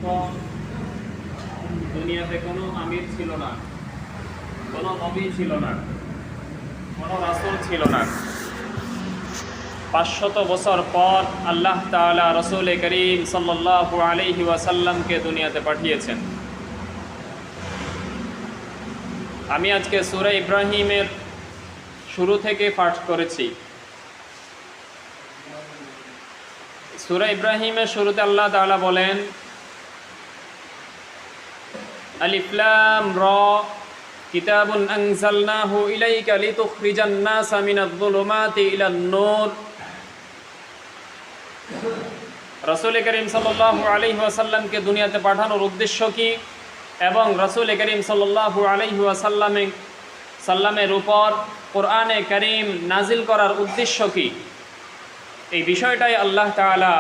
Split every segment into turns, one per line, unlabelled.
তখন দুনিয়াতে কোনো আমির ছিল না, কোনো নবী ছিল না, কোনো রাসূল ছিল না। 500 বছর পর আল্লাহ তাআলা রাসূল করিম সাল্লাল্লাহু আলাইহি ওয়াসাল্লামকে দুনিয়াতে পাঠিয়েছেন। আমি আজকে সূরা ইব্রাহিমের শুরু থেকে পাঠ করেছি। সূরা ইব্রাহিমের শুরুতে আল্লাহ তাআলা বলেন, আলিফ লাম রা কিতাবুন আনজালনাহু ইলাইকা লিতুখরিজান নাসা মিনাজ যুলুমাতি ইলান নূর। রাসূল করিম সাল্লাল্লাহু আলাইহি ওয়াসাল্লামকে দুনিয়াতে পাঠানোর উদ্দেশ্য কি এবং রাসূল করিম সাল্লাল্লাহু আলাইহি ওয়াসাল্লামের উপর কোরআনে কারীম নাজিল করার উদ্দেশ্য কি, এই বিষয়টাই আল্লাহ তাআলা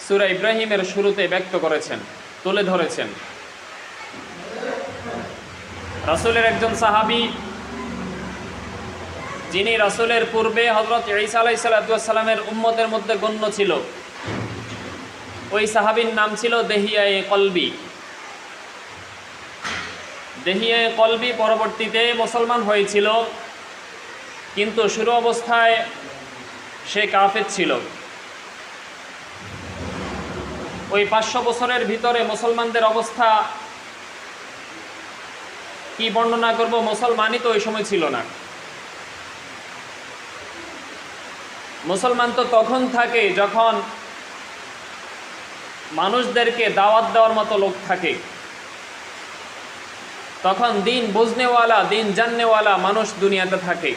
সূরা ইব্রাহিমের শুরুতে ব্যক্ত করেছেন, তুলে ধরেছেন। রাসূলের একজন সাহাবী, যিনি রাসূলের পূর্বে হযরত ঈসা আলাইহিস সালামের উম্মতের মধ্যে গণ্য ছিল, ওই সাহাবীর নাম ছিল দেহিয়ায়ে কলবি। দেহিয়ায়ে কলবি পরবর্তীতে মুসলমান হয়েছিল, কিন্তু শুরু অবস্থায় সে কাফের ছিল। ওই 500 বছরের ভিতরে মুসলমানদের অবস্থা কি বর্ণনা করব, মুসলমানই তো ওই সময় ছিল না। মুসলমান তো তখন থাকে যখন মানুষদেরকে দাওয়াত দেওয়ার মতো লোক থাকে, তখন দিন বুঝনেওয়ালা, দিন জাননেওয়ালা মানুষ দুনিয়াতে থাকে।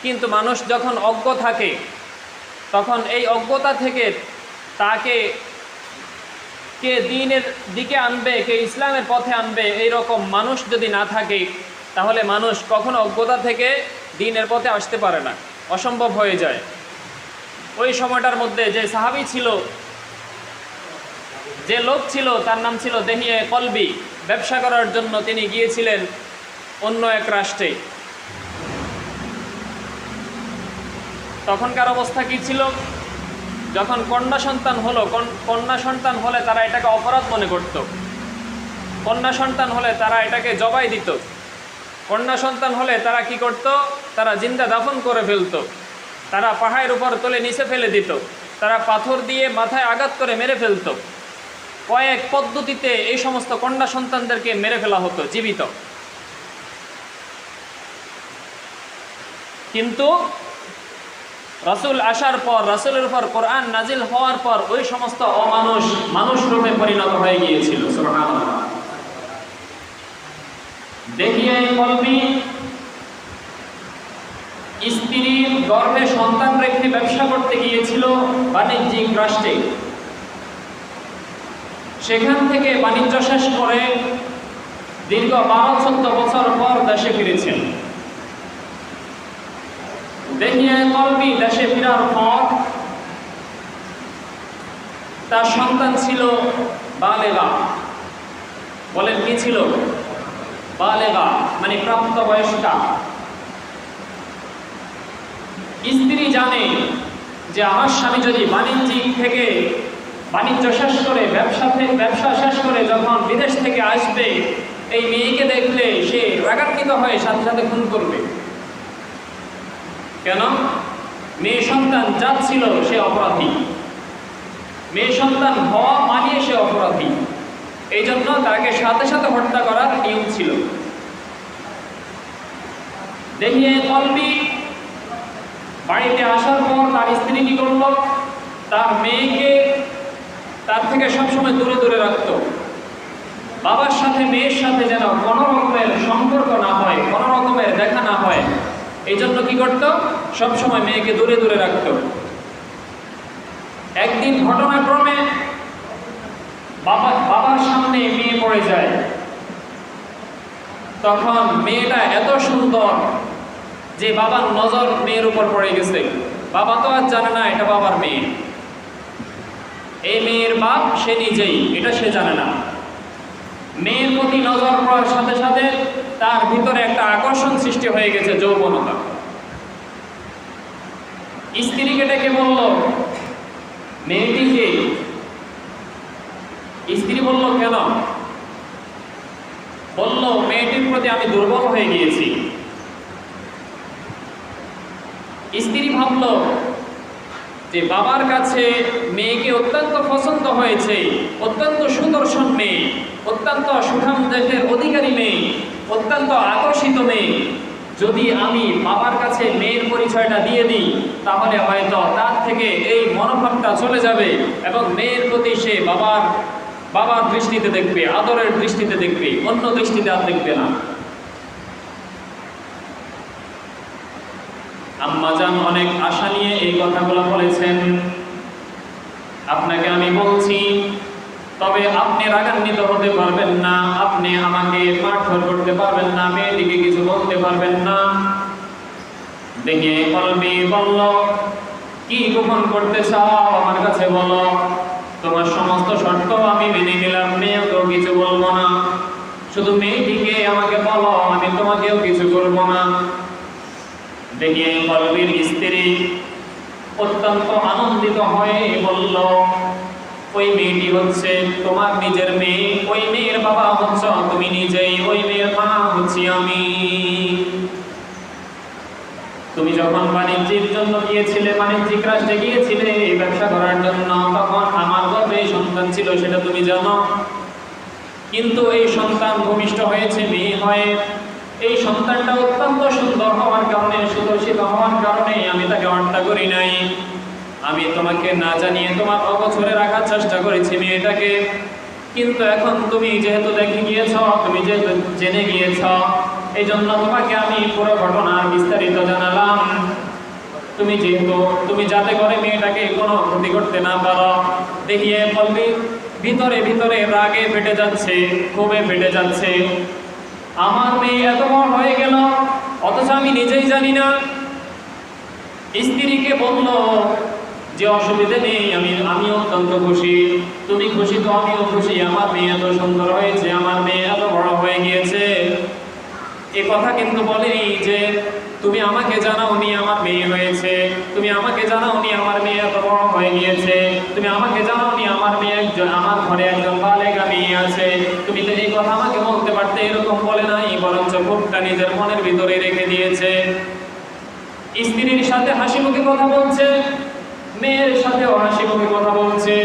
কিন্তু মানুষ যখন অজ্ঞ থাকে, তখন এই অজ্ঞতা থেকে তাকে কে দিনের দিকে আনবে, কে ইসলামের পথে আনবে, এই রকম মানুষ যদি না থাকে, তাহলে মানুষ কখনো অজ্ঞতা থেকে দিনের পথে আসতে পারে না, অসম্ভব হয়ে যায়। ওই সময়টার মধ্যে যে সাহাবী ছিল, যে লোক ছিল, তার নাম ছিল দেহিয়ে কলবি। ব্যবসা করার জন্য তিনি গিয়েছিলেন অন্য এক রাষ্ট্রে। তখনকার অবস্থা কি ছিল? যখন কন্যা সন্তান হলো, কন্যা সন্তান হলে তারা এটাকে অপরাধ মনে করত। কন্যা সন্তান হলে তারা এটাকে জবাই দিত। কন্যা সন্তান হলে তারা কি করত? তারা জিন্দা দাফন করে ফেলত। তারা পাহাড়ের উপর তুলে নিচে ফেলে দিত। তারা পাথর দিয়ে মাথায় আঘাত করে মেরে ফেলত। কয়েক পদ্ধতিতে এই সমস্ত কন্যা সন্তানদেরকে মেরে ফেলা হতো জীবিত। কিন্তু রাসূল আসার পর, রাসূলের উপর কোরআন নাজিল হওয়ার পর ওই সমস্ত অমানুষ মানুষ রূপে পরিণত হয়ে গিয়েছিল। সুবহানাল্লাহ। দেখিয়ে কলবি স্ত্রীর গর্ভে সন্তান রেখে ব্যবসা করতে গিয়েছিল বাণিজ্যিক রাষ্ট্রে। সেখান থেকে বাণিজ্য শেষ করে দীর্ঘ 12-14 বছর পর দেশে ফিরেছেন। দেখিয়ে কলবি দেশে ফেরার পর তার সন্তান ছিল বালেগা। বলেন কি ছিল? বালেগা মানে প্রাপ্তবয়স্কা। স্ত্রী জানে যে আমার স্বামী যদি বাণিজ্যিক থেকে বাণিজ্য শেষ করে, ব্যবসা শেষ করে যখন বিদেশ থেকে আসবে, এই মেয়েকে দেখলে সে রাগান্বিত হয়ে সাথে সাথে খুন করবে। কেন? মেয়ে সন্তান যাচ্ছিল, সে অপরাধী। মেয়ে সন্তান হওয়া মানিয়ে সে অপরাধী। এই জন্য তাকে সাথে সাথে হত্যা করার নিয়ম ছিল। দেখিয়ে কলবি বাড়িতে আসার পর তার স্ত্রী কি করল? তার মেয়েকে তার থেকে সবসময় দূরে দূরে রাখত। বাবার সাথে মেয়ের সাথে যেন কোনো রকমের সম্পর্ক না হয়, কোনো রকমের দেখা না হয়, এই জন্য কি করত? সবসময় মেয়েকে দূরে দূরে রাখত। একদিন ঘটনাক্রমে বাবার সামনে মেয়ে পড়ে যায়। তখন মেয়েটা এত সুন্দর যে বাবার নজর মেয়ের উপর পড়ে গেছে। বাবা তো আর জানে না এটা বাবার মেয়ে। এই মেয়ের বাপ সে নিজেই, এটা সে জানে না। মেয়ের প্রতি নজর পড়ার সাথে সাথে তার ভিতরে একটা আকর্ষণ সৃষ্টি হয়ে গেছে, যৌবনতা। স্ত্রীকে ডেকে বলল, মেয়েটিকে স্ত্রী বলল, কেন? বলল, মেয়েটির প্রতি আমি দুর্বল হয়ে গিয়েছি। স্ত্রী ভাবল যে বাবার কাছে মেয়েকে অত্যন্ত পছন্দ হয়েছে, অত্যন্ত সুদর্শন মেয়ে, অত্যন্ত সুঠাম দেহের অধিকারী মেয়ে, অত্যন্ত আকর্ষিত মেয়ে। যদি আমি বাবার কাছে মেয়ের পরিচয়টা দিয়ে দিই তাহলে হয়তো তার থেকে এই মনোভাবটা চলে যাবে এবং মেয়ের প্রতি সে বাবার দৃষ্টিতে দেখবে, আদরের দৃষ্টিতে দেখবে, অন্য দৃষ্টিতে আর দেখবে না। আম্মাজান অনেক আশা নিয়ে এই কথাগুলো বলেছেন। আপনাকে আমি বলছি, তবে আপনি রাগান্বিত হতে পারবেন না, আপনি আমাকে মারধর করতে পারবেন না, মেয়েটিকে কিছু বলতে পারবেন না। দেখে কলবি বলল, কি গোপন করতে চাও আমার কাছে বলো, তোমার সমস্ত শর্ত আমি মেনে নিলাম, মেয়েকেও কিছু বলবো না, শুধু মেয়েটিকে আমাকে বলো, আমি তোমাকেও কিছু বলবো না। দেখে কলবির স্ত্রী অত্যন্ত আনন্দিত হয়ে বলল, ওই মেয়েটি হচ্ছে তোমার নিজের মেয়ে, ওই মেয়ের বাবা হচ্ছ তুমি নিজেই, ওই মেয়ের মা হচ্ছি আমি। তুমি যখন বাণিজ্যের জন্য গিয়েছিলে, বাণিজ্যিক রাষ্ট্রে গিয়েছিলে ব্যবসা করার জন্য, তখন আমার গর্ভে সন্তান ছিল, সেটা তুমি জানো। কিন্তু এই সন্তান ভূমিষ্ঠ হয়েছে মেয়ে হয়ে। এই সন্তানটা অত্যন্ত সুন্দর হওয়ার কারণে, সুদর্শিত হওয়ার কারণে আমি তাকে হত্যা করি নাই। আমি তোমাকে না জানিয়ে তোমার অগোচরে রাখার চেষ্টা করেছি মেয়েটাকে। কিন্তু এখন তুমি যেহেতু দেখে গিয়েছ, তুমি যেহেতু জেনে গিয়েছ, এই জন্য তোমাকে আমি পুরো ঘটনার বিস্তারিত জানালাম। তুমি যাতে করে মেয়েটাকে কোনো ক্ষতি করতে না পারো। দেখিয়ে বলবি ভিতরে ভিতরে রাগে ফেটে যাচ্ছে, ক্ষোভে ফেটে যাচ্ছে। আমার মেয়ে এত বড় হয়ে গেল, অথচ আমি নিজেই জানি না। স্ত্রীকে বলল যে অসুবিধা নেই, আমি অত্যন্ত খুশি, তুমি খুশি তো আমিও খুশি, আমার মেয়ে এত সুন্দর হয়েছে, আমার মেয়ে এত বড় হয়ে গিয়েছে। এ কথা কিন্তু বলেনি যে তুমি আমাকে জানাওনি আমার মেয়ে হয়েছে, তুমি আমাকে জানাওনি আমার মেয়ে এত বড় হয়ে গিয়েছে, তুমি আমাকে জানাওনি আমার মেয়ে আমার ঘরে একজন বালেগা মেয়ে আছে, তুমি তো এই কথা আমাকে বলতে পারতে, এরকম বলে নাই, বরঞ্চ ক্ষোভটা নিজের মনের ভিতরে রেখে দিয়েছে। স্ত্রীর সাথে হাসি মুখে কথা বলছে, মেয়ের সাথেও হাসি মুখে কথা বলছে।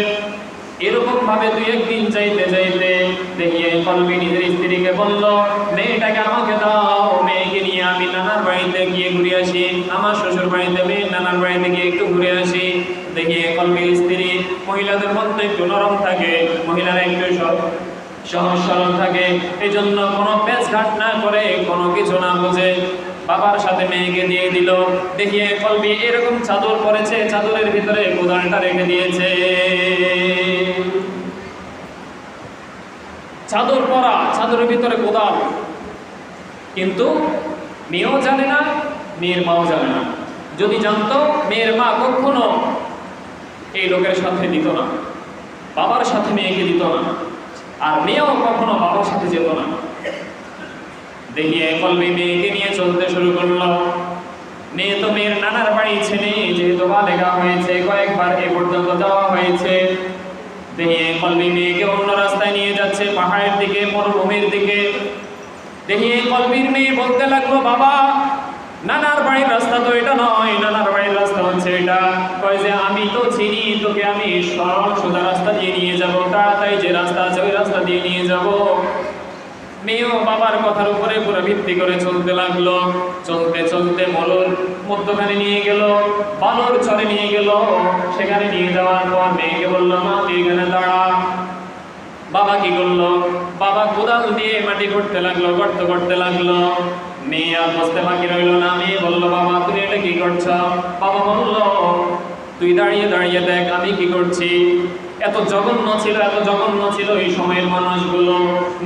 এরকম ভাবে দুই একদিন চাইতে চাইতে দেখিয়ে কলবি নিজের স্ত্রীকে বলল, মেয়েটাকে আমাকে দাও, মেয়েকে নিয়ে আমি নানার বাড়িতে গিয়ে ঘুরে আসি, আমার শ্বশুর বাড়িতে মেয়ে নানার বাড়িতে গিয়ে একটু ঘুরে আসি। দেখিয়ে কলবির স্ত্রী, মহিলাদের মধ্যে একটু নরম থাকে, মহিলারা একটু সহজ সরল থাকে, এই জন্য কোনো পেঁচঘাট না করে, কোনো কিছু না বুঝে বাবার সাথে মেয়েকে দিয়ে দিল। দেখিয়ে কলবি এরকম চাদর পরেছে, চাদরের ভিতরে কোদালটা রেখে দিয়েছে। চাদর পরা, চাদরের ভিতরে কোদাল, কিন্তু মেয়েও জানে না, মেয়ের মাও জানে না। যদি জানতো, মেয়ের মা কখনো এই লোকের সাথে দিত না, বাবার সাথে মেয়েকে দিত না, আর মেয়েও কখনো বাবার সাথে যেত না। দেখিয়ে কলবি মেয়েকে নিয়ে চলতে শুরু করলো। মেয়ে তো মেয়ের নানার বাড়ি ছেলে, যেহেতু বালেগা হয়েছে, কয়েকবার এ পর্যন্ত যাওয়া হয়েছে। দেখিয়ে কলবি মেয়েকে অন্য রাস্তায় নিয়ে যাচ্ছে, পাহাড়ের দিকে, মরুভূমির দিকে। দেখিয়ে কলবির মেয়ে বলতে লাগলো, বাবা নানার বাড়ির রাস্তা তো এটা নয়, নানার বাড়ির রাস্তা হচ্ছে এটা। কয় যে আমি তো চিনি, তোকে আমি সরল সোজা রাস্তা দিয়ে নিয়ে যাবো, তাড়াতাড়ি যে রাস্তা আছে ওই রাস্তা দিয়ে নিয়ে যাবো। মেয়েও বাবার কথার উপরে পুরো ভিত্তি করে চলতে লাগলো। চলতে চলতে মলুর মধ্যখানে নিয়ে গেল, বালুর চরে নিয়ে গেল। সেখানে নিয়ে যাওয়ার পর মেয়েকে বললো, মা তুই এখানে দাঁড়া। বাবা কি করলো? বাবা কোদাল দিয়ে মাটি করতে লাগলো, গর্ত করতে লাগলো। মেয়ে আর বসতে বাকি রইল না। মেয়ে বললো, বাবা তুমি এটা কি করছো? বাবা বললো, তুই দাঁড়িয়ে দাঁড়িয়ে দেখ আমি কি করছি। এত জঘন্য ছিল এই সময়ের মানুষগুলো।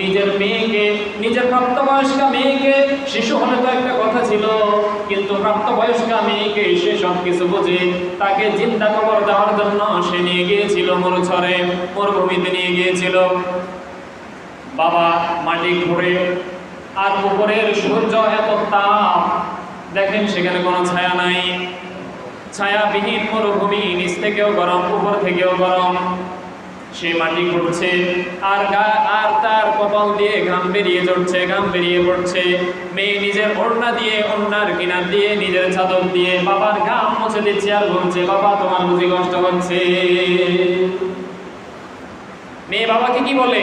নিজের মেয়েকে, নিজের প্রাপ্তবয়স্কা মেয়েকে, শিশু হলে তো একটা কথা ছিল, কিন্তু প্রাপ্তবয়স্কা মেয়েকে সে সব কিছু বুঝে তাকে জিন্দা কবর দেওয়ার জন্য সে নিয়ে গিয়েছিল মরুচরে, মরুভূমিতে নিয়ে গিয়েছিল। বাবা মাটি ঘুরে, আর উপরের সূর্য এত তাপ, দেখেন সেখানে কোনো ছায়া নাই, ছায়াবিহীন মরুভূমি, নিচ থেকেও গরম, উপর থেকেও গরম। সে মাটি খুঁড়ছে আর তার কপাল দিয়ে ঘাম বেরিয়ে ঝরছে, ঘাম বেরিয়ে পড়ছে। মেয়ে নিজের ওড়না দিয়ে, ওড়নার কিনার দিয়ে, নিজের চাদর দিয়ে বাবার ঘাম মুছে দিচ্ছে আর বলছে, বাবা তোমার বুঝি কষ্ট হচ্ছে? মেয়ে বাবাকে কি বলে,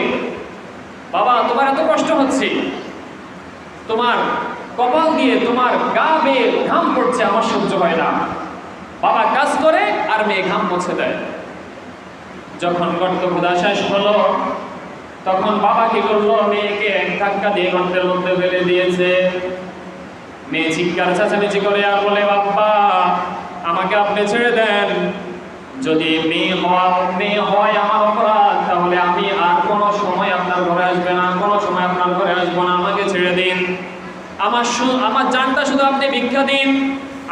বাবা তোমার এত কষ্ট হচ্ছে, তোমার কপাল দিয়ে তোমার গা বেয়ে ঘাম পড়ছে, আমার সহ্য হয় না। বাবা কাজ করে আর মেয়ে ঘাম মুছে দেয়। যখন গর্ত খোদা শেষ হলো তখন বাবা কি করলো, মেয়েকে এক ধাক্কা দিয়ে গর্তের মধ্যে ফেলে দিয়েছে। মেয়ে চিৎকার চেঁচামেচি করে আর বলে, বাবা আমাকে আপনি ছেড়ে দেন, যদি মেয়ে হয় আমার অপরাধ, তাহলে আমি আর কোনো সময় আপনার ঘরে আসবে না, কোনো সময় আপনার ঘরে আসবো না, আমাকে ছেড়ে দিন, আমার জানটা শুধু আপনি ভিক্ষা দিন।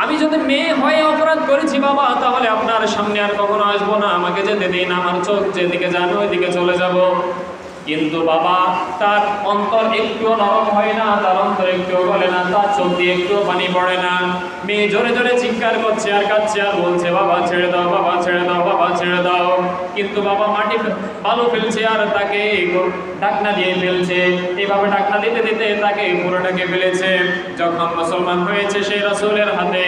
আমি যদি মেয়ে হয়ে অপরাধ করেছি বাবা, তাহলে আপনার সামনে আর কখনো আসবো না, আমাকে যেতে দিন, আমার চোখ যেদিকে যাবে ওইদিকে চলে যাব। কিন্তু বাবা তার অন্তর একটুও নরম হয় না, তার অন্তর একটুও গলে না, তার চোখ দিয়ে একটুও পানি পড়ে না। মেয়ে জোরে জোরে চিৎকার করছে আর কাঁদছে আর বলছে, বাবা ছেড়ে দাও, বাবা ছেড়ে দাও, বাবা ছেড়ে দাও। কিন্তু বাবা মাটি বালু ফেলছে আর তাকে ঢাকনা দিয়ে ফেলছে। এইভাবে ঢাকনা দিতে দিতে তাকে পুরোটাকে ফেলেছে। যখন মুসলমান হয়েছে, সেই রাসূলের হাতে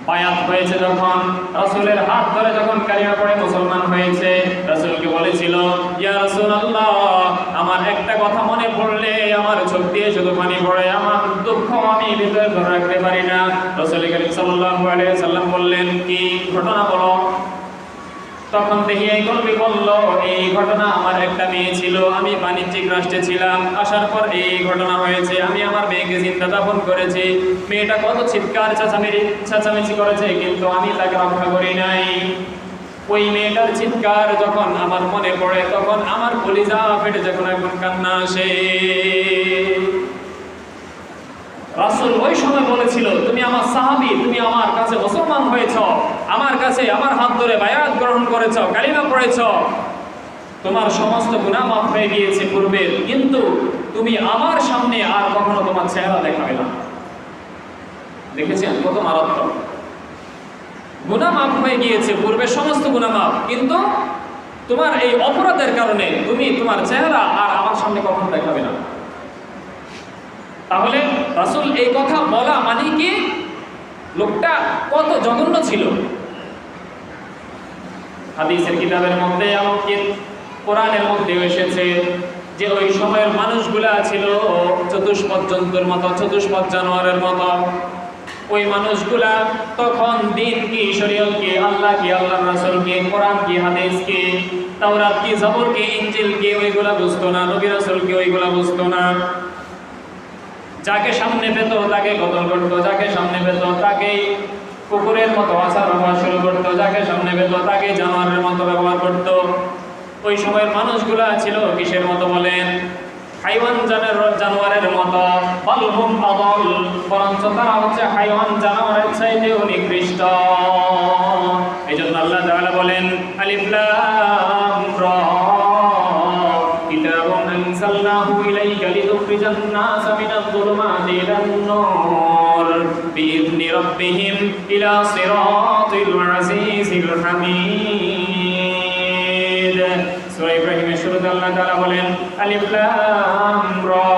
বায়াত হয়েছে, যখন রাসূলের হাত ধরে যখন কালিমা পড়ে মুসলমান হয়েছে, রাসূলকে বলেছিল, ইয়া রাসূলুল্লাহ আমার একটা কথা মনে পড়লে আমার চোখ দিয়ে শুধু পানি পড়ে, আমার দুঃখ আমি ভিতরে ধরে রাখতে পারি না। রাসূল করিম সাল্লাল্লাহু আলাইহি ওয়াসাল্লাম বললেন, কি ঘটনা বলো? তখন দেখি এই গল্পে বলল, এই ঘটনা আমার একটা মেয়ে ছিল, আমি বাণিজ্যিক রাষ্ট্রে ছিলাম, আসার পর এই ঘটনা হয়েছে, আমি আমার মেয়েকে জিন্দা দাফন করেছি। মেয়েটা কত চিৎকার চেঁচামেচি করেছে, কিন্তু আমি তাকে রক্ষা করি নাই। ওই মেয়েটার চিৎকার যখন আমার মনে পড়ে, তখন আমার কলিজা ফেটে যখন এখন কান্না আসে। রাসূল ওই সময় বলেছিল, তুমি আমার সাহাবী, তুমি আমার কাছে মুসলমান হয়েছ, আমার কাছে আমার হাত ধরে বায়াত গ্রহণ করেছ, কালিমা পড়েছ, তোমার সমস্ত গুনাহ মাফ হয়ে গিয়েছে পূর্বের, কিন্তু তুমি আমার সামনে আর কখনো তোমার চেহারা দেখাবে না। দেখেছেন কত মারাত্মক? গুনাহ মাফ হয়ে গিয়েছে, পূর্বের সমস্ত গুনাহ মাফ, কিন্তু তোমার এই অপরাধের কারণে তুমি তোমার চেহারা আর আমার সামনে কখনো দেখাবে না। তাহলে রাসূল এই কথা বলা মানে কি, লোকটা কত জঘন্য ছিল। হাদিসের কিতাবের মধ্যে, এমনকি কোরআনের মধ্যেও এসেছে যে ওই সময়ের মানুষগুলা ছিল চতুষ্পদ জন্তুর মতো, চতুষ্পদ জানোয়ারের মতো। ওই মানুষগুলা তখন দিন কি, শরীয়ত কি, আল্লাহ কি, আল্লাহর রাসূল কি, কোরআন কি, হাদিস কি, তাওরাত কি, জবর কি, ইনজিল কি, ওইগুলা বুঝতো না, নবী রাসূল কি, ওইগুলা বুঝতো না। যাকে সামনে পেত তাকে কতল করত, যাকে সামনে পেত তাকে কুকুরের মতো আচার ব্যবহার শুরু করতো, যাকে সামনে পেত তাকে জানোয়ারের মতো ব্যবহার করত। ওই সময়ের মানুষগুলা ছিল কিসের মতো বলেন? হাইওয়ান জানোয়ারের মতো। বালহুম আদল, বরঞ্চ তারা হচ্ছে হাইওয়ান জানোয়ারের চাইতেও নিকৃষ্ট। এই জন্য আল্লাহ তাআলা বলেন, আলিফ লাম রা কিতাবুন আনজালনাহু ইলাইকা লিতুখরিজান নাসা মিনাজ যুলুমাতি ইলান নূর বিইذনি রাব্বিহিম ইলা সিরাতিল আজিজিল হামিদ। সূরা ইব্রাহিমের শুরুতে আল্লাহ তাআলা বলেন, আলিফ লাম রা।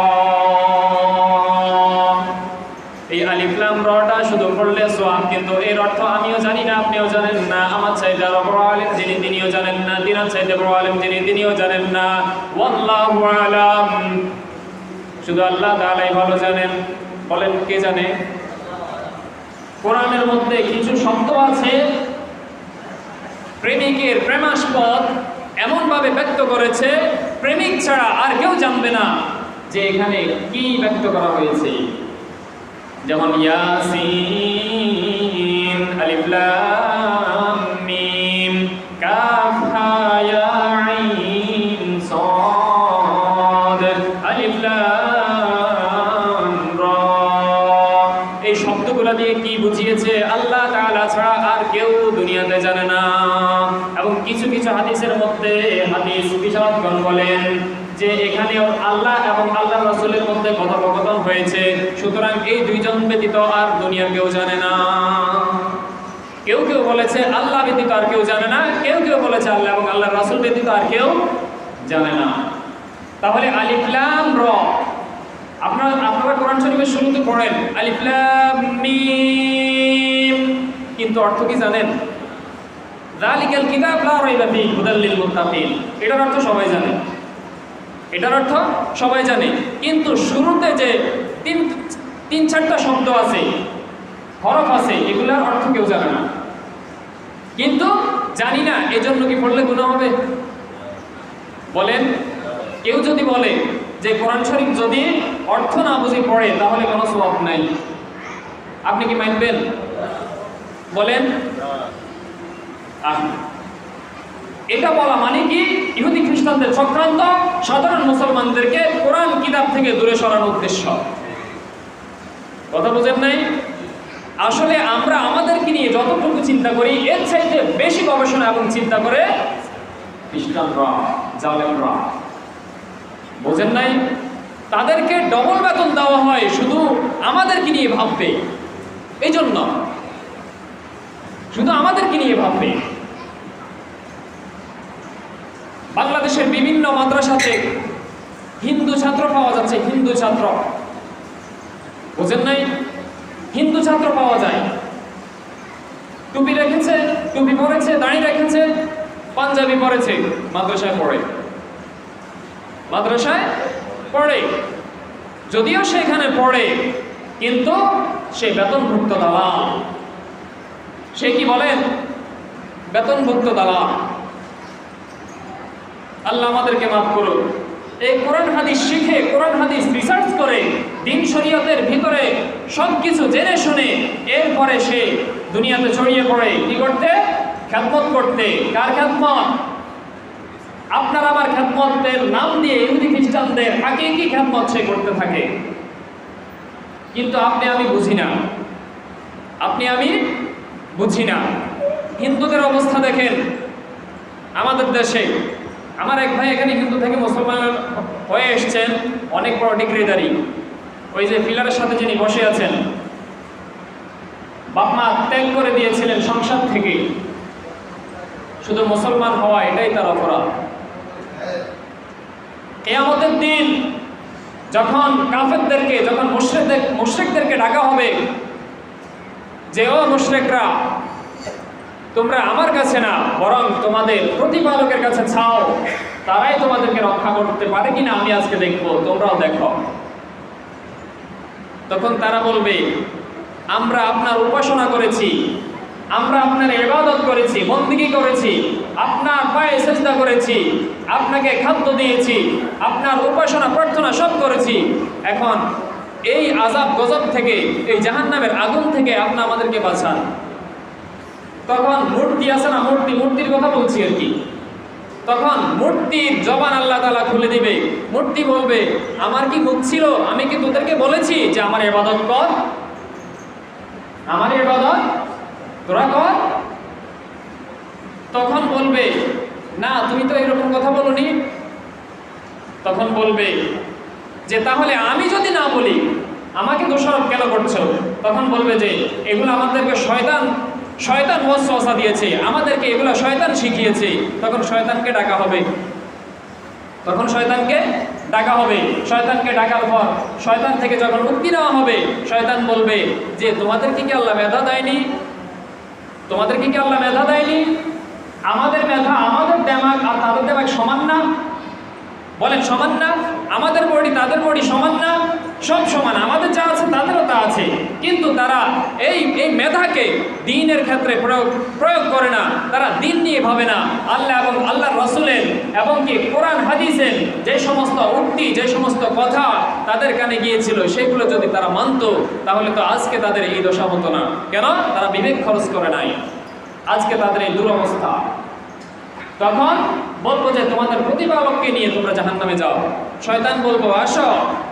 এই আলিফ লাম রাটা শুধু পড়লে সওয়াব, কিন্তু এর অর্থ আমিও জানি না, আপনিও জানেন না, আমার চাইতে আরো বড় আলেম যিনি তিনিও জানেন না, তিনার চাইতে বড় আলেম যিনি তিনিও জানেন না। ওয়াল্লাহু আলাম, শুধু আল্লাহ তাআলাই ভালো জানেন। বলেন কে জানে? কোরআনের মধ্যে কিছু শব্দ আছে প্রেমিকের প্রেমাস্পদ এমন ভাবে ব্যক্ত করেছে, প্রেমিক ছাড়া আর কেউ জানবে না যে এখানে কি ব্যক্ত করা হয়েছে। যেমন ইয়াসিন, আলিফ লাম মিম, কাফ হা ইয়া আইন সাদ, আলিফ লাম রা। এই শব্দগুলো দিয়ে কি বুঝিয়েছে আল্লাহ তাআলা ছাড়া আর কেউ দুনিয়াতে জানে না। এবং কিছু কিছু হাদিসের মধ্যে হাদিস বিশারদগণ বলেন যে এখানে আল্লাহ এবং আল্লাহর রাসূলের মধ্যে কথোপকথন হয়েছে, সুতরাং এই দুইজন ব্যতীত আর দুনিয়ার কেউ জানে না। কেউ কেউ বলেছে আল্লাহ ব্যতীত আর কেউ জানে না, কেউ কেউ বলেছে আল্লাহ এবং আল্লাহর রাসূল ব্যতীত আর কেউ জানে না। তাহলে আলিফ লাম র, আপনারা কোরআন শরীফের শুরুতে পড়েন আলিফ লাম মিম, কিন্তু অর্থ কি জানেন? যালিকাল কিতাব লা রাইবা ফীহি হুদাল লিল মুত্তাকিন, এটার অর্থ সবাই জানে, এটার অর্থ সবাই জানে, কিন্তু শুরুতে যে তিন চারটা শব্দ আছে, হরফ আছে, এগুলার অর্থ কেউ জানে না। কিন্তু জানি না এজন্য কি পড়লে গুনাহ হবে? বলেন, কেউ যদি বলে যে কোরআন শরীফ যদি অর্থ না বুঝে পড়ে তাহলে কোনো সওয়াব নাই, আপনি কি মানবেন? বলেন। এটা বলা মানে কি ইহুদি খ্রিস্টানদের চক্রান্ত, সাধারণ মুসলমানদেরকে কোরআন কিতাব থেকে দূরে সরানোর উদ্দেশ্য। কথা বুঝেন নাই? আসলে আমরা আমাদেরকে নিয়ে যতটুকু চিন্তা করি এর চাইতে বেশি গবেষণা এবং চিন্তা করে খ্রিস্টানরা, জালেমরা। বুঝেন নাই? তাদেরকে ডবল বেতন দেওয়া হয় শুধু আমাদেরকে নিয়ে ভাববে, এই জন্য শুধু আমাদেরকে নিয়ে ভাববে। বাংলাদেশের বিভিন্ন মাদ্রাসাতে হিন্দু ছাত্র পাওয়া যাচ্ছে, হিন্দু ছাত্র। বুঝেন নাই? হিন্দু ছাত্র পাওয়া যায়, টুপি রেখেছে, টুপি পরেছে, দাড়ি রেখেছে, পাঞ্জাবি পরেছে, মাদ্রাসায় পড়ে, মাদ্রাসায় পড়ে। যদিও সেখানে পড়ে কিন্তু সে বেতনভুক্ত দালাল। সে কি বলেন? বেতনভুক্ত দালাল। আল্লাহ আমাদেরকে মাফ করুন। এই কোরআন হাদিস শিখে, কোরআন হাদিস রিসার্চ করে, দিন শরীয়তের ভিতরে সবকিছু জেনে শুনে এরপরে সে দুনিয়াতে ছড়িয়ে পড়ে কি করতে? খ্যাতমত করতে। কার খ্যাতমত? আপনার আমার খ্যাতমতের নাম দিয়ে ইহুদি খ্রিস্টানদের হাকিকি খ্যাতমত সে করতে থাকে। কিন্তু আপনি আমি বুঝি না, আপনি আমি বুঝি না। হিন্দুদের অবস্থা দেখেন আমাদের দেশে। আমার এক ভাই এখানে হিন্দু থেকে মুসলমান হয়ে এসছেন, অনেক বড় ডিগ্রিধারী। ওই যে পিলারের সাথে যিনি বসে আছেন, বাপ মা ত্যাগ করে দিয়েছিলেন সংসার থেকে, শুধু মুসলমান হওয়া এটাই তার অপরাধ। কিয়ামতের দিন যখন কাফেরদেরকে, যখন মুশরিকদেরকে ডাকা হবে যে ও মুশরিকরা, তোমরা আমার কাছে না বরং তোমাদের প্রতিপালকের কাছে চাও, তারাই তোমাদেরকে রক্ষা করতে পারে কিনা আমি আজকে দেখবো, তোমরাও দেখো। তখন তারা বলবে আমরা আপনার উপাসনা করেছি, আমরা আপনার ইবাদত করেছি, বন্দেগী করেছি, আপনার পায়ে সিজদা করেছি, আপনাকে খাদ্য দিয়েছি, আপনার উপাসনা প্রার্থনা সব করেছি। এখন এই আযাব গজব থেকে, এই জাহান্নামের আগুন থেকে আপনি আমাদেরকে বাঁচান। তখন মূর্তি আছে না, মূর্তির কথা বলছি আর কি। তখন মূর্তির জবান আল্লাহ তাআলা খুলে দিবে। মূর্তি বলবে আমার কি মুখ ছিল? আমি কি তোদেরকে বলেছি যে আমার ইবাদত কর, আমার ইবাদত তোরা কর? তখন বলবে না, তুমি তো এরকম কথা বলোনি। তখন বলবে যে তাহলে আমি যদি না বলি আমাকে দোষারোপ কেন করছো? তখন বলবে যে এগুলো আমাদেরকে শয়তান ওয়াসওয়াসা দিয়েছে, আমাদেরকে এগুলো শয়তান শিখিয়েছে। তখন শয়তানকে ডাকা হবে, তখন শয়তানকে ডাকা হবে। শয়তানকে ডাকার পর শয়তান থেকে যখন মুক্তি নেওয়া হবে, শয়তান বলবে যে তোমাদেরকে কি আল্লাহ মেধা দেয়নি? তোমাদেরকে কি আল্লাহ মেধা দেয়নি? আমাদের মেধা, আমাদের দেমাগ আর তাদের দেমাগ সমান না? বলেন সমান না? আমাদের বডি তাদের বডি সমান না? সব সমান, আমাদের যা আছে তাদেরও তা আছে। কিন্তু তারা এই মেধাকে দ্বীনের ক্ষেত্রে প্রয়োগ করে না। তারা দ্বীন নিয়ে ভাবে না। আল্লাহ এবং আল্লাহর রাসূলের এবং কি কোরআন হাদিসের যে সমস্ত উক্তি, যে সমস্ত কথা তাদের কানে গিয়েছিল সেগুলো যদি তারা মানত, তাহলে তো আজকে তাদের এই দশা হতো না। কেন? তারা বিবেক খরচ করে নাই, আজকে তাদের এই দুরবস্থা। তখন বলবো যে তোমাদের প্রতিপালককে নিয়ে তোমরা জাহান্নামে যাও। শয়তান বলবো আসো,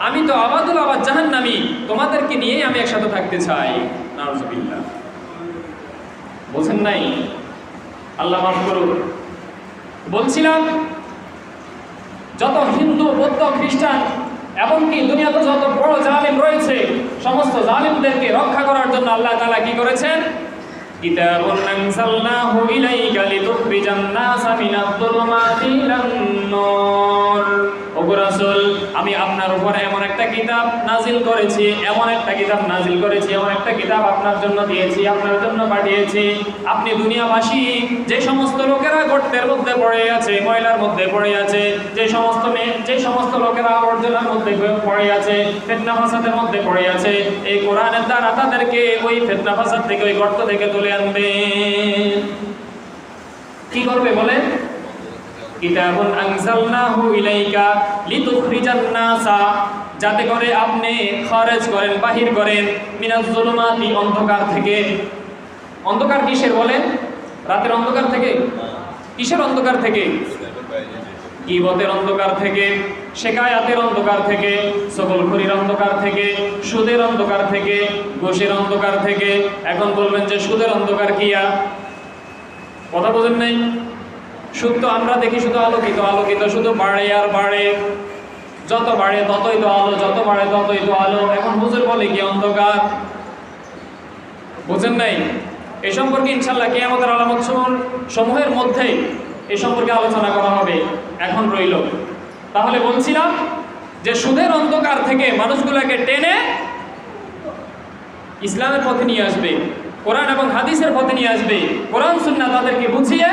আমি তো আবাদুল আবাদ জাহান্নামী, তোমাদেরকে নিয়েই আমি একসাথে থাকতে চাই। নাউযুবিল্লাহ। বলছেন নাই? আল্লাহ মাফ করুন। বলছিলাম যত হিন্দু, বৌদ্ধ, খ্রিস্টান এমনকি দুনিয়াতে যত বড় জালিম রয়েছে, সমস্ত জালিমদেরকে রক্ষা করার জন্য আল্লাহ তাআলা কি করেছেন? কিতাবুন আনজালনাহু ইলাইকা লিতুখরিজান নাসা মিনাজ যুলুমাতি ইলান নূর। ওগো রাসূল, আমি আপনার উপরে এমন একটা কিতাব নাজিল করেছি, এমন একটা কিতাব নাজিল করেছি, এমন একটা কিতাব আপনার জন্য দিয়েছি, আপনার জন্য পাঠিয়েছি। আপনি দুনিয়াবাসী যে সমস্ত লোকেরা গর্তের মধ্যে পড়ে আছে, ময়লার মধ্যে পড়ে আছে, যে সমস্ত লোকেরা আবর্জনার মধ্যে পড়ে আছে, ফিতনা ফাসাদের মধ্যে পড়ে আছে, এই কোরআনের দ্বারা তাদেরকে ওই ফিতনা ফাসাদ থেকে, ওই গর্ত থেকে তুলে আনবে। কি করবে বলে? কিতাবুন আনজালনাহু ইলাইকা লিতুখরিজান নাসা, যাতে করে আপনি খারেজ করেন, বাহির করেন, মিনাজ যুলুমাতি, অন্ধকার থেকে। অন্ধকার কিসের বলেন? রাতের অন্ধকার থেকে? কিসের অন্ধকার থেকে? গীবতের অন্ধকার থেকে, শিকায়াতের অন্ধকার থেকে, সকলখুরির অন্ধকার থেকে, সুদের অন্ধকার থেকে, ঘুষের অন্ধকার থেকে। এখন বলবেন যে সুদের অন্ধকার কিয়া? কথা বোঝেন নাই? সুদ তো আমরা দেখি শুধু আলোকিত, আলোকিত শুধু বাড়ে আর বাড়ে, যত বাড়ে ততই তো আলো, যত বাড়ে ততই তো আলো। এখন হুজুর বলে কি অন্ধকার? বুঝেন নাই? এই সম্পর্কে ইনশাআল্লাহ কিয়ামতের আলামত সমূহের মধ্যে এই সম্পর্কে আলোচনা করা হবে। এখন রইল, তাহলে বলছিলাম যে সুদের অন্ধকার থেকে মানুষগুলোকে টেনে ইসলামের পথে নিয়ে আসবে, কোরআন এবং হাদিসের পথে নিয়ে আসবে। কোরআন সুন্নাহ তাদেরকে বুঝিয়ে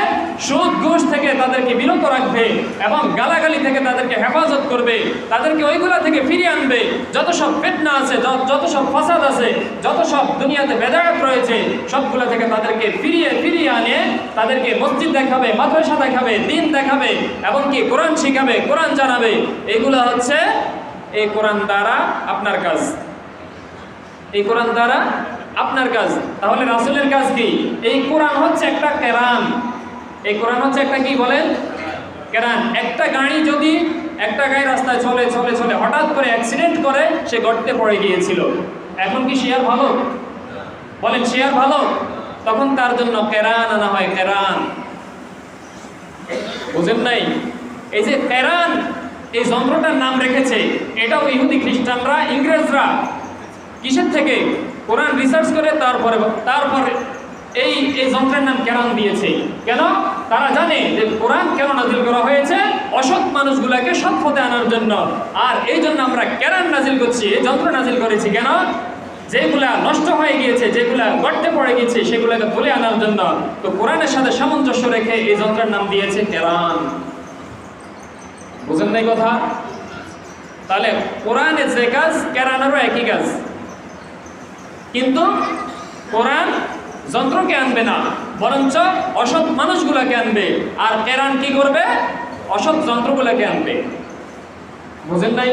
সুদ ঘুষ থেকে তাদেরকে বিরত রাখবে এবং গালাগালি থেকে তাদেরকে হেফাজত করবে, তাদেরকে ওইগুলা থেকে ফিরিয়ে আনবে। যত সব ফিতনা আছে, যত সব ফাসাদ আছে, যত সব দুনিয়াতে বেদাত রয়েছে, সবগুলা থেকে তাদেরকে ফিরিয়ে আনে, তাদেরকে মসজিদ দেখাবে, মাদ্রাসা দেখাবে, দিন দেখাবে এবং কি কোরআন শিখাবে, কোরআন জানাবে। এগুলা হচ্ছে এই কোরআন দ্বারা আপনার কাজ, এই কোরআন দ্বারা আপনার কাজ। তাহলে রাসূলের কাজ কি? এই কোরআন হচ্ছে একটা কেরান। এই কোরআন হচ্ছে একটা কি বলেন? কেরান। একটা গাড়ি যদি একটা গাড়ি রাস্তায় চলে চলে চলে হঠাৎ করে অ্যাক্সিডেন্ট করে, সে গর্তে পড়ে গিয়েছিল, এখন কি সে আর ভালো? বলেন, সে আর ভালো? তখন তার জন্য কেরান আনা হয়, কেরান। বুঝেন নাই? এই যে কেরান, এই যন্ত্রটার নাম রেখেছে, এটাও ইহুদি খ্রিস্টানরা, ইংরেজরা কিসের থেকে? কোরআন রিসার্চ করে তারপরে এই যন্ত্রের নাম কেরান দিয়েছে। কেন? তারা জানে যে কোরআন কেন নাজিল করা হয়েছে? অসৎ মানুষগুলাকে সৎ পথে আনার জন্য। আর এই জন্য আমরা কেরান নাজিল করছি, এই যন্ত্র নাজিল করেছি। কেন? যেগুলা নষ্ট হয়ে গিয়েছে, যেগুলা গর্তে পড়ে গিয়েছে, সেগুলোকে তুলে আনার জন্য। তো কোরআনের সাথে সামঞ্জস্য রেখে এই যন্ত্রের নাম দিয়েছে কেরান। বুঝেন নাই কথা? তাহলে কোরআনের যে কাজ, কেরানেরও একই কাজ। কিন্তু কোরআন যন্ত্রকে আনবে না, বরঞ্চ অসৎ মানুষগুলোকে আনবে। আর কেরান কি করবে? অসৎ যন্ত্রগুলোকে আনবে। বুঝেন নাই?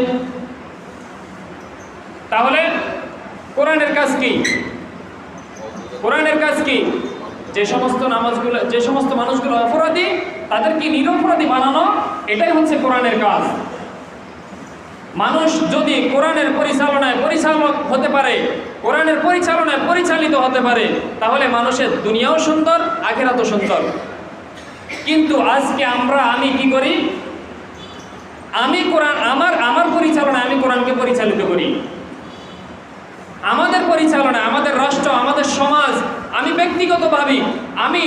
তাহলে কোরআনের কাজ কি? কোরআনের কাজ কি? যে সমস্ত মানুষগুলো অপরাধী, তাদেরকে নিরপরাধী বানানো, এটাই হচ্ছে কোরআনের কাজ। মানুষ যদি কোরআনের পরিচালনায় পরিচালক হতে পারে, কোরআনের পরিচালনায় পরিচালিত হতে পারে, তাহলে মানুষের দুনিয়াও সুন্দর, আখিরাতও সুন্দর। কিন্তু আজকে আমি কি করি? আমি কোরআন আমার পরিচালনায় আমি কোরআনকে পরিচালিত করি। আমাদের পরিচালনায়, আমাদের রাষ্ট্র, আমাদের সমাজ, আমি ব্যক্তিগতভাবে আমি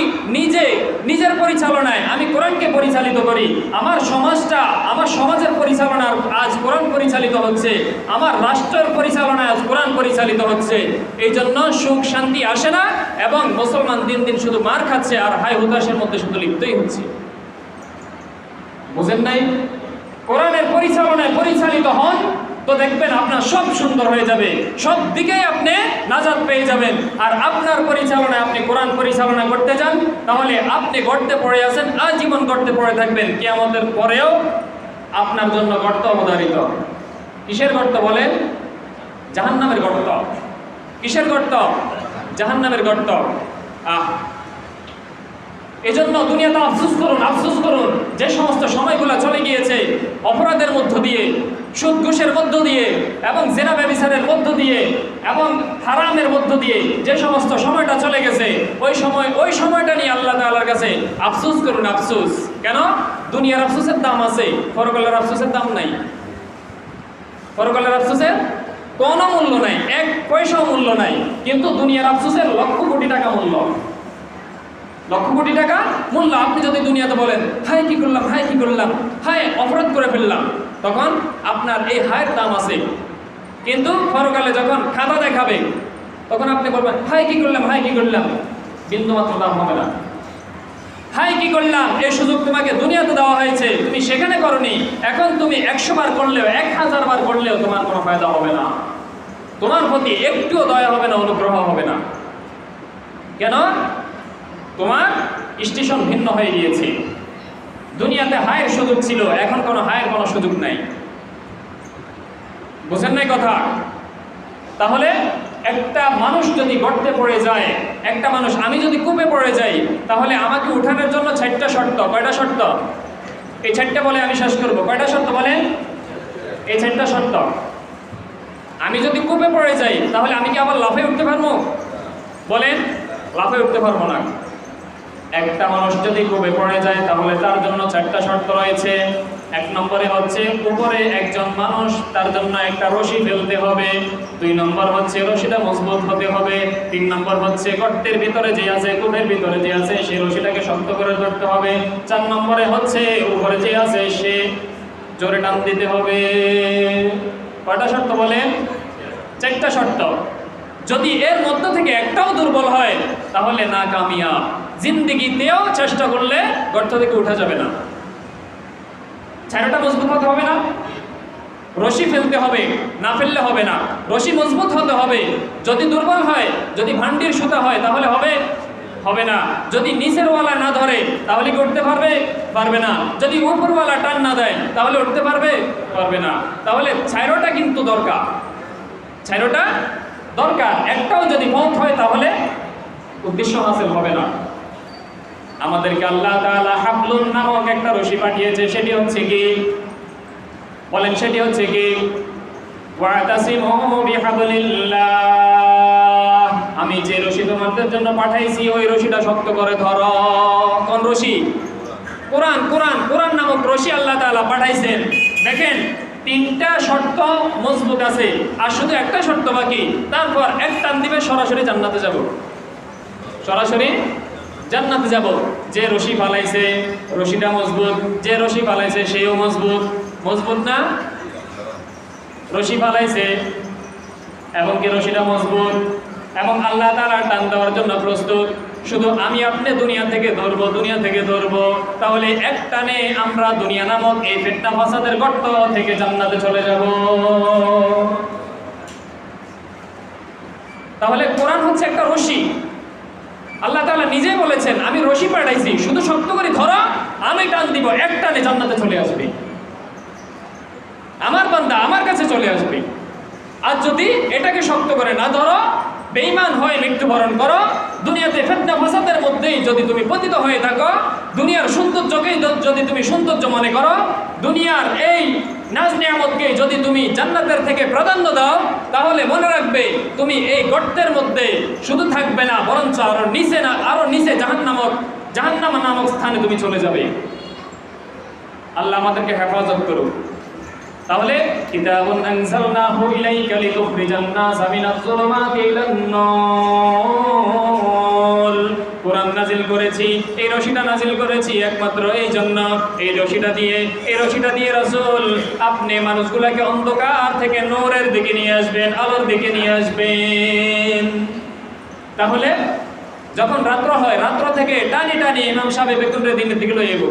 নিজের পরিচালনায় আমি কোরআনকে পরিচালিত করি। আমার সমাজটা, আমার সমাজের পরিচালনার আজ কোরআন পরিচালিত হচ্ছে, আমার রাষ্ট্রের পরিচালনায় আজ কোরআন পরিচালিত হচ্ছে। এই জন্য সুখ শান্তি আসে না এবং মুসলমান দিন দিন শুধু মার খাচ্ছে আর হাই হুতাশের মধ্যে শুধু লিপ্তই হচ্ছে। বুঝেন নাই? কোরআনের পরিচালনায় পরিচালিত হন, তো দেখবেন আপনার সব সুন্দর হয়ে যাবে, সব দিকেই আপনি নাজাত পেয়ে যাবেন। আর আপনার পরিচালনায় আপনি কোরআন পরিচালনা করতে যান, তাহলে আপনি গর্তে পড়ে আছেন, আজীবন গর্তে পড়ে থাকবেন। কিয়ামতের পরেও আপনার জন্য গর্ত অবধারিত। কিসের গর্ত বলেন? জাহান্নামের গর্ত। কিসের গর্ত? জাহান্নামের গর্ত। এজন্য দুনিয়াতে আফসোস করুন, যে সমস্ত সময়গুলো চলে গিয়েছে অপরাধের মধ্য দিয়ে, সুদ ঘুষের মধ্য দিয়ে এবং জেনা ব্যভিচারের মধ্য দিয়ে এবং হারামের মধ্য দিয়ে যে সমস্ত সময়টা চলে গেছে, ওই সময়টা নিয়ে আল্লাহ তাআলার কাছে আফসোস করুন। আফসোস কেন? দুনিয়ার আফসোসের দাম আছে, পরকালের আফসোসের দাম নাই। পরকালের আফসোসের কোনো মূল্য নাই, এক পয়সাও মূল্য নাই। কিন্তু দুনিয়ার আফসোসের লক্ষ কোটি টাকা মূল্য। লক্ষ কোটি টাকা মূল্য। আপনি যদি দুনিয়াতে বলেন হায় কি করলাম, হায় কি করলাম, হায় অপরাধ করে ফেললাম, তখন আপনার এই হায়ের দাম আছে। কিন্তু পরকালে যখন খাতা দেখাবে তখন আপনি বলবেন হায় কি করলাম, হায় কি করলাম, বিন্দুমাত্র দাম হবে না। হায় কি করলাম, এই সুযোগ তোমাকে দুনিয়াতে দেওয়া হয়েছে, তুমি সেখানে করনি, এখন তুমি 100 বার করলেও 1000 বার করলেও তোমার কোনো ফায়দা হবে না, তোমার প্রতি একটুও দয়া হবে না, অনুগ্রহ হবে না। কেন? তোমার স্টেশন ভিন্ন হয়ে গিয়েছে। দুনিয়াতে হায়ের সুযোগ ছিল, এখন কোনো হায়ের কোনো সুযোগ নাই। বুঝেন নাই কথা? তাহলে একটা মানুষ যদি গর্তে পড়ে যায়, একটা মানুষ, আমি যদি কূপে পড়ে যাই, তাহলে আমাকে উঠানোর জন্য 4টা শর্ত। কয়টা শর্ত? এই 4টা বলে আমি শেষ করবো। কয়টা শর্ত বলেন? এই 4টা শর্ত। আমি যদি কূপে পড়ে যাই তাহলে আমি কি আবার লাফে উঠতে পারবো? বলেন, লাফে উঠতে পারবো না। একটা মানুষ যদি কূপে পড়ে যায় তাহলে তার জন্য 4টা শর্ত রয়েছে। 1 নম্বরে হচ্ছে উপরে একজন মানুষ, তার জন্য একটা রশি ফেলতে হবে। 2 নম্বর হচ্ছে রশিটা মজবুত হতে হবে। 3 নম্বর হচ্ছে গর্তের ভিতরে যে আছে, কূপের ভিতরে যে আছে, সেই রশিটাকে শক্ত করে ধরতে হবে। 4 নম্বরে হচ্ছে উপরে যে আছে সে জোরে টান দিতে হবে। কয়টা শর্ত বলেন? 4টা শর্ত। যদি এর মধ্য থেকে একটাও দুর্বল হয় তাহলে না কামিয়াব। জিন্দেগিতেও চেষ্টা করলে গর্ত থেকে উঠা যাবে না। ছায়াটা মজবুত হতে হবে না, রশি ফেলতে হবে, না ফেললে হবে না। রশি মজবুত হতে হবে। যদি দুর্বল হয়, যদি ভান্ডির সুতা হয় তাহলে হবে না। যদি নিচের ওয়ালা না ধরে তাহলে কি উঠতে পারবে না। যদি উপরওয়ালা টান না দেয় তাহলে উঠতে পারবে না। তাহলে ছায়াটা কিন্তু দরকার, ছায়াটা দরকার। একটাও যদি মত হয় তাহলে উদ্দেশ্য হাসিল হবে না। আমাদেরকে আল্লাহ তাআলা হাবলুন নামক একটা রশি পাঠিয়েছে। সেটি হচ্ছে কি? বলেন, সেটি হচ্ছে কি? ওয়াতাসিমু বিহাবলিল্লাহ। আমি যে রশি তোমাদের জন্য পাঠাইছি ওই রশিটা শক্ত করে ধরো। কোন রশি? কোরআন। কোরআন নামক রশি আল্লাহ তাআলা পাঠাইছেন। দেখেন, 3টা শর্ত মজবুত আছে, আর শুধু একটা শর্ত বাকি। তারপর এক টান দিবে, সরাসরি জান্নাতে যাব। সরাসরি জান্নাতে যাব। যে রশি ফালাইছে রশিটা মজবুত, যে রশি ফালাইছে সেও মজবুত না? রশি ফালাইছে এবং কি রশিটা মজবুত, এবং আল্লাহ তাআলা টান দেওয়ার জন্য প্রস্তুত। শুধু আমি আপনি দুনিয়া থেকে ধরবো, তাহলে এক টানে আমরা দুনিয়া নামক এই ফিতনা ফাসাদের গর্ত থেকে জান্নাতে চলে যাব। তাহলে কোরআন হচ্ছে একটা রশি। আল্লাহ তাআলা নিজে বলেছেন আমি রশি পাঠাইছি, শুধু শক্ত করে ধরো, আমি টান দিব, এক টানে জান্নাতে চলে আসবে। আমার বান্দা আমার কাছে চলে আসবে। আর যদি এটাকে শক্ত করে না ধরো, বেঈমান হয়ে মৃত্যুবরণ করো, দুনিয়াতে ফিতনা ফাসাদের মধ্যেই যদি তুমি পতিত হয়ে থাকো, দুনিয়ার সৌন্দর্যকেই যদি তুমি সৌন্দর্য মনে করো, দুনিয়ার এই নাজ নিয়ামতকে যদি তুমি জান্নাতের থেকে প্রাধান্য দাও, তাহলে মনে রাখবে তুমি এই গর্তের মধ্যে শুধু থাকবে না, বরঞ্চ আরো নিচে জাহান্নাম নামক স্থানে তুমি চলে যাবে। আল্লাহ আমাদেরকে হেফাজত করুন। তাহলে কিতাবুন আনজালনাহু ইলাইকা লিতুখরিজান নাসা মিনাজ যুলুমাতি ইলান নূর। কোরআন নাজিল করেছি, এই রশিটা নাজিল করেছি একমাত্র এই জন্য, এই রশিটা দিয়ে রাসূল আপনি মানুষগুলোকে অন্ধকার থেকে নূরের দিকে নিয়ে আসবেন, আলোর দিকে নিয়ে আসবেন। তাহলে যখন রাত্র হয়, রাত্র থেকে টানি ইমাম সাহেব বেকুনরে দিনের দিকে লয়ে যাব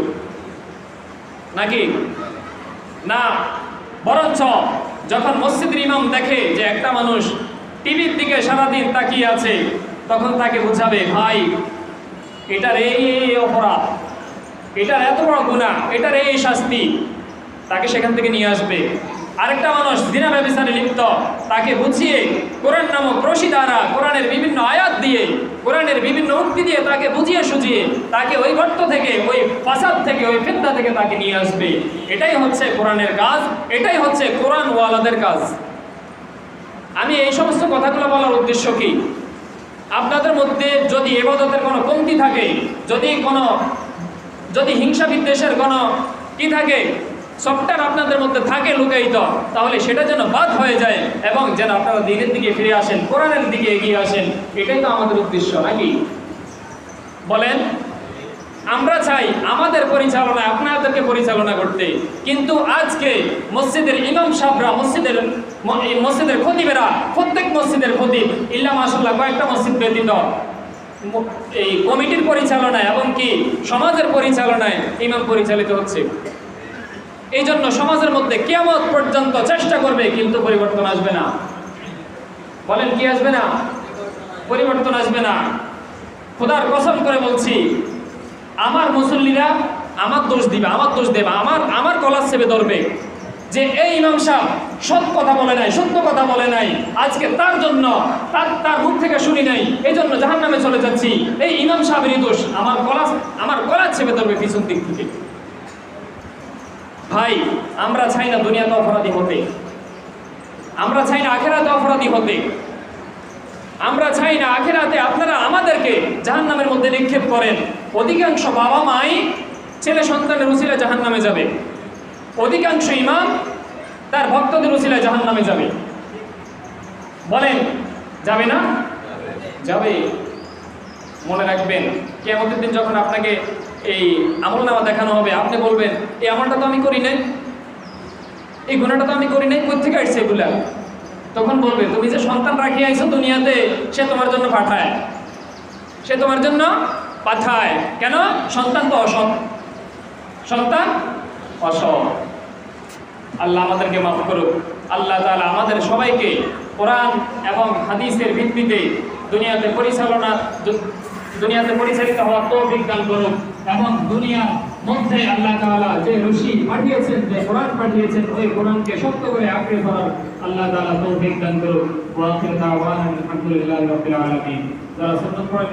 নাকি না? বরঞ্চ যখন মসজিদের ইমাম দেখে যে একটা মানুষ টিভির দিকে সারাদিন তাকিয়ে আছে, তখন তাকে বুঝাবে, ভাই এটার এই অপরাধ, এটার এত বড় গুনাহ, এটার এই শাস্তি, তাকে সেখান থেকে নিয়ে আসবে। আরেকটা মানুষ জিনা ব্যভিচারে লিপ্ত, তাকে বুঝিয়ে কোরআন নামক রশি দ্বারা, কোরআনের বিভিন্ন আয়াত দিয়ে, কোরআনের বিভিন্ন উক্তি দিয়ে তাকে বুঝিয়ে সুঝিয়ে তাকে ওই গর্ত থেকে, ওই ফাসাদ থেকে, ওই ফিতনা থেকে তাকে নিয়ে আসবে। এটাই হচ্ছে কোরআনের কাজ, এটাই হচ্ছে কোরআন ওয়ালাদের কাজ। আমি এই সমস্ত কথাগুলো বলার উদ্দেশ্য কি? আপনাদের মধ্যে যদি ইবাদতের কোনো কমতি থাকে, যদি হিংসা বিদ্বেষের কোনো কি থাকে, সবটার আপনাদের মধ্যে থাকে লুকায়িত, তাহলে সেটা যেন বাদ হয়ে যায় এবং যেন আপনারা দিনের দিকে ফিরে আসেন, কোরআনের দিকে এগিয়ে আসেন। এটাই তো আমাদের উদ্দেশ্য নাকি? বলেন। আমরা চাই আমাদের পরিচালনায় আপনাদেরকে পরিচালনা করতে, কিন্তু আজকে মসজিদের ইমাম সাহেবরা, মসজিদের খতিবেরা, প্রত্যেক মসজিদের খতিব ইল্লা মাশাআল্লাহ কয়েকটা মসজিদ ব্যতীত এই কমিটির পরিচালনায় এবং কি সমাজের পরিচালনায় ইমাম পরিচালিত হচ্ছে। এই জন্য সমাজের মধ্যে কিয়ামত পর্যন্ত চেষ্টা করবে, কিন্তু পরিবর্তন আসবে না। বলেন কি আসবে না? পরিবর্তন আসবে না। খোদার কসম করে বলছি, আমার মুসল্লিরা আমার দোষ দিবে, আমার কলার চেপে ধরবে যে এই ইমাম সাহেব সৎ কথা বলে নাই, সত্য কথা বলে নাই, আজকে তার জন্য তার মুখ থেকে শুনি নাই, এই জন্য জাহান্নামে চলে যাচ্ছি, এই ইমাম সাহেবেরই দোষ। আমার কলার চেপে ধরবে পিছন দিক থেকে। ভাই, আমরা চাই না দুনিয়াতে অপরাধী হতে, আমরা চাই না আখেরাতে অপরাধী হতে, আমরা চাই না আখেরাতে আপনারা আমাদেরকে জাহান্নামের মধ্যে নিক্ষেপ করেন। অধিকাংশ বাবা মাই ছেলে সন্তানের উসিলায় জাহান্নামে যাবে, অধিকাংশ ইমাম তার ভক্তদের উসিলায় জাহান্নামে যাবে। বলেন যাবে না? যাবে। মনে রাখবেন, কিয়ামতের দিন যখন আপনাকে এই আমলনামা দেখানো হবে, আপনি বলবেন এই আমলটা তো আমি করি নাই, এই গুনাহটা তো আমি করি নাই, কোথা থেকে আসছে এগুলা? তখন বলবে তুমি যে সন্তান রাখিয়ে আইছো দুনিয়াতে, সে তোমার জন্য পাঠায়, সে তোমার জন্য পাঠায়। কেন? সন্তান তো অসৎ, সন্তান অসৎ। আল্লাহ আমাদেরকে মাফ করুক। আল্লাহ তাআলা আমাদের সবাইকে কোরআন এবং হাদিসের ভিত্তিতে দুনিয়াতে পরিচালিত হওয়ার তৌফিক দান করুক, এবং দুনিয়ার মধ্যে আল্লাহ তাআলা যে রশি পাঠিয়েছেন, যে কোরআন পাঠিয়েছেন, ওই কোরআনকে শক্ত করে আঁকড়ে ধরার আল্লাহ তাআলা তৌফিক দান করুক। ওয়া আখিরু দাওয়ানা আলহামদুলিল্লাহি রাব্বিল আলামিন। যারা সুন্নাত পড়ে